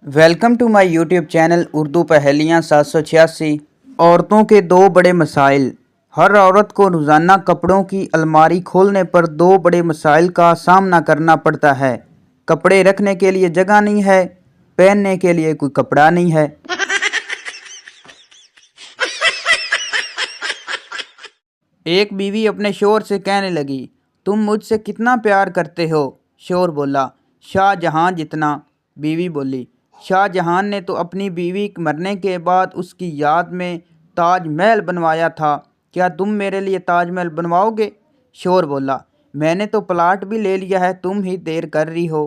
Welcome to my YouTube channel Urdu पहेलियाँ 786। औरतों के दो बड़े मसाइल। हर औरत को रोज़ाना कपड़ों की अलमारी खोलने पर दो बड़े मसाइल का सामना करना पड़ता है। कपड़े रखने के लिए जगह नहीं है, पहनने के लिए कोई कपड़ा नहीं है। एक बीवी अपने शोहर से कहने लगी, तुम मुझसे कितना प्यार करते हो? शोहर बोला, शाहजहां जितना। बीवी बोली, शाहजहां ने तो अपनी बीवी मरने के बाद उसकी याद में ताजमहल बनवाया था, क्या तुम मेरे लिए ताजमहल बनवाओगे? शोहर बोला, मैंने तो प्लाट भी ले लिया है, तुम ही देर कर रही हो।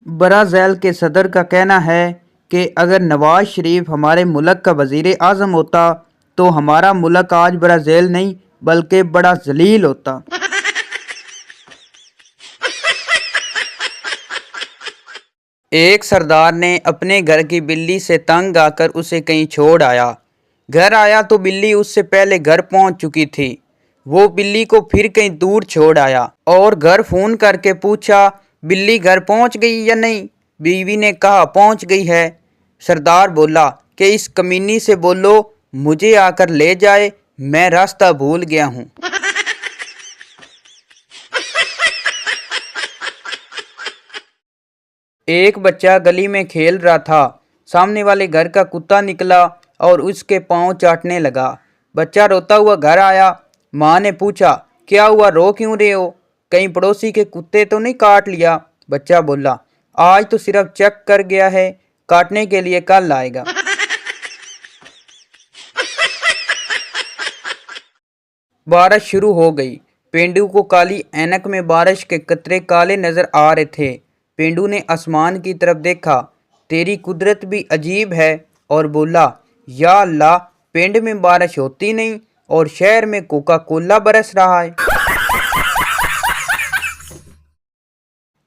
ब्राज़ील के सदर का कहना है कि अगर नवाज शरीफ हमारे मुल्क का वज़ीर आज़म होता तो हमारा मुल्क आज ब्राज़ील नहीं बल्कि बड़ा जलील होता। एक सरदार ने अपने घर की बिल्ली से तंग आकर उसे कहीं छोड़ आया। घर आया तो बिल्ली उससे पहले घर पहुंच चुकी थी। वो बिल्ली को फिर कहीं दूर छोड़ आया और घर फोन करके पूछा, बिल्ली घर पहुंच गई या नहीं? बीवी ने कहा, पहुंच गई है। सरदार बोला कि इस कमीनी से बोलो मुझे आकर ले जाए, मैं रास्ता भूल गया हूँ। एक बच्चा गली में खेल रहा था। सामने वाले घर का कुत्ता निकला और उसके पाँव चाटने लगा। बच्चा रोता हुआ घर आया। माँ ने पूछा, क्या हुआ, रो क्यों रहे हो? कहीं पड़ोसी के कुत्ते तो नहीं काट लिया? बच्चा बोला, आज तो सिर्फ चेक कर गया है, काटने के लिए कल आएगा। बारिश शुरू हो गई। पेंडू को काली ऐनक में बारिश के कतरे काले नजर आ रहे थे। पेंडू ने आसमान की तरफ देखा, तेरी कुदरत भी अजीब है, और बोला, या अल्लाह, पिंड में बारिश होती नहीं और शहर में कोका कोला बरस रहा है।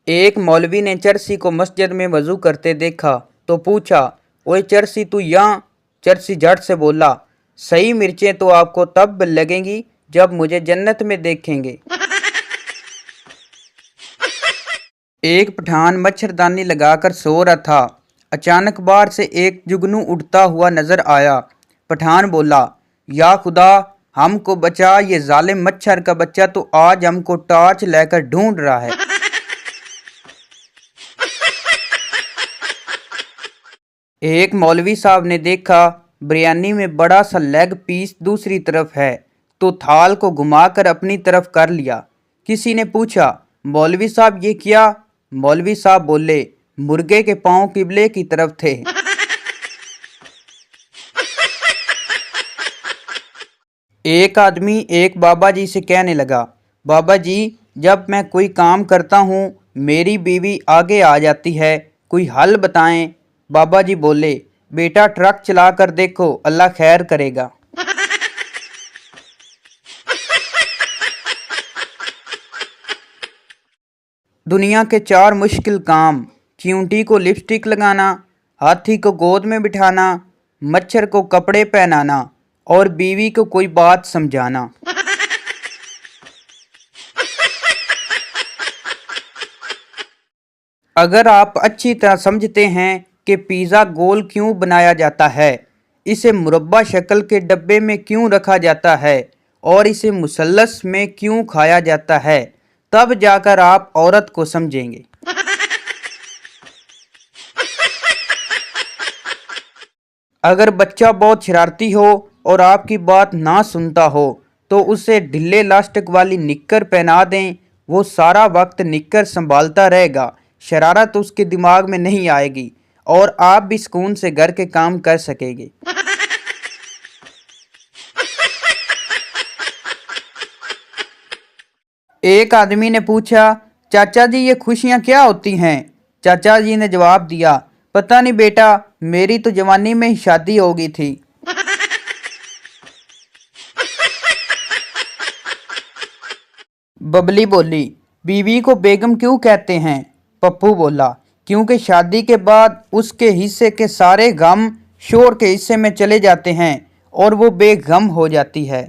एक मौलवी ने चरसी को मस्जिद में वजू करते देखा तो पूछा, ओए चरसी तू यहाँ? चरसी झट से बोला, सही मिर्चें तो आपको तब लगेंगी जब मुझे जन्नत में देखेंगे। एक पठान मच्छरदानी लगाकर सो रहा था। अचानक बाहर से एक जुगनू उड़ता हुआ नजर आया। पठान बोला, या खुदा, हमको बचा, ये जालिम मच्छर का बच्चा तो आज हमको टॉर्च लेकर ढूंढ रहा है। एक मौलवी साहब ने देखा बिरयानी में बड़ा सा लेग पीस दूसरी तरफ है तो थाल को घुमाकर अपनी तरफ कर लिया। किसी ने पूछा, मौलवी साहब ये क्या? मौलवी साहब बोले, मुर्गे के पांव किबले की तरफ थे। एक आदमी एक बाबा जी से कहने लगा, बाबा जी, जब मैं कोई काम करता हूँ मेरी बीवी आगे आ जाती है, कोई हल बताएं। बाबा जी बोले, बेटा ट्रक चला कर देखो, अल्लाह खैर करेगा। दुनिया के 4 मुश्किल काम: चींटी को लिपस्टिक लगाना, हाथी को गोद में बिठाना, मच्छर को कपड़े पहनाना और बीवी को कोई बात समझाना। अगर आप अच्छी तरह समझते हैं कि पिज़्ज़ा गोल क्यों बनाया जाता है, इसे मुरब्बा शक्ल के डब्बे में क्यों रखा जाता है और इसे मुसल्लस में क्यों खाया जाता है, तब जाकर आप औरत को समझेंगे। अगर बच्चा बहुत शरारती हो और आपकी बात ना सुनता हो तो उसे ढीले लास्टिक वाली निक्कर पहना दें, वो सारा वक्त निक्कर संभालता रहेगा, शरारत उसके दिमाग में नहीं आएगी और आप भी सुकून से घर के काम कर सकेंगे। एक आदमी ने पूछा, चाचा जी ये खुशियाँ क्या होती हैं? चाचा जी ने जवाब दिया, पता नहीं बेटा, मेरी तो जवानी में ही शादी हो गई थी। बबली बोली, बीवी को बेगम क्यों कहते हैं? पप्पू बोला, क्योंकि शादी के बाद उसके हिस्से के सारे गम शोहर के हिस्से में चले जाते हैं और वो बेगम हो जाती है।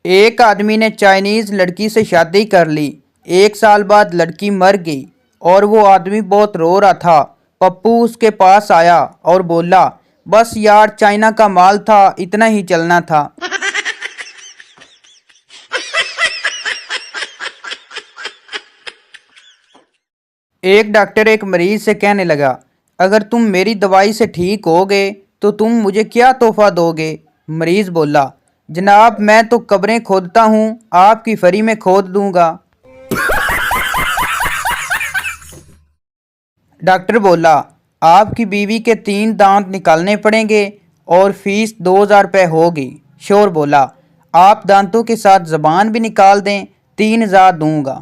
ایک آدمی نے چائنیز لڑکی سے شادی کر لی۔ 1 سال بعد لڑکی مر گئی اور وہ آدمی بہت رو رہا تھا۔ پپو اس کے پاس آیا اور بولا، بس یار، چائنا کا مال تھا، اتنا ہی چلنا تھا۔ ایک ڈاکٹر ایک مریض سے کہنے لگا، اگر تم میری دوائی سے ٹھیک ہوگے تو تم مجھے کیا تحفہ دو گے؟ مریض بولا، جناب، میں تو قبریں کھودتا ہوں، آپ کی فری میں کھود دوں گا۔ ڈاکٹر بولا، آپ کی بیوی کے 3 دانت نکالنے پڑیں گے اور فیس 2000 روپے ہوگی۔ شور بولا، آپ دانتوں کے ساتھ زبان بھی نکال دیں، 3000 دوں گا۔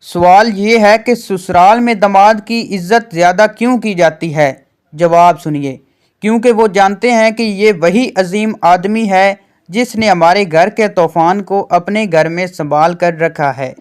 سوال یہ ہے کہ سسرال میں داماد کی عزت زیادہ کیوں کی جاتی ہے؟ جواب سنیے، کیونکہ وہ جانتے ہیں کہ یہ وہی عظیم آدمی ہے جس نے ہمارے گھر کے طوفان کو اپنے گھر میں سنبھال کر رکھا ہے۔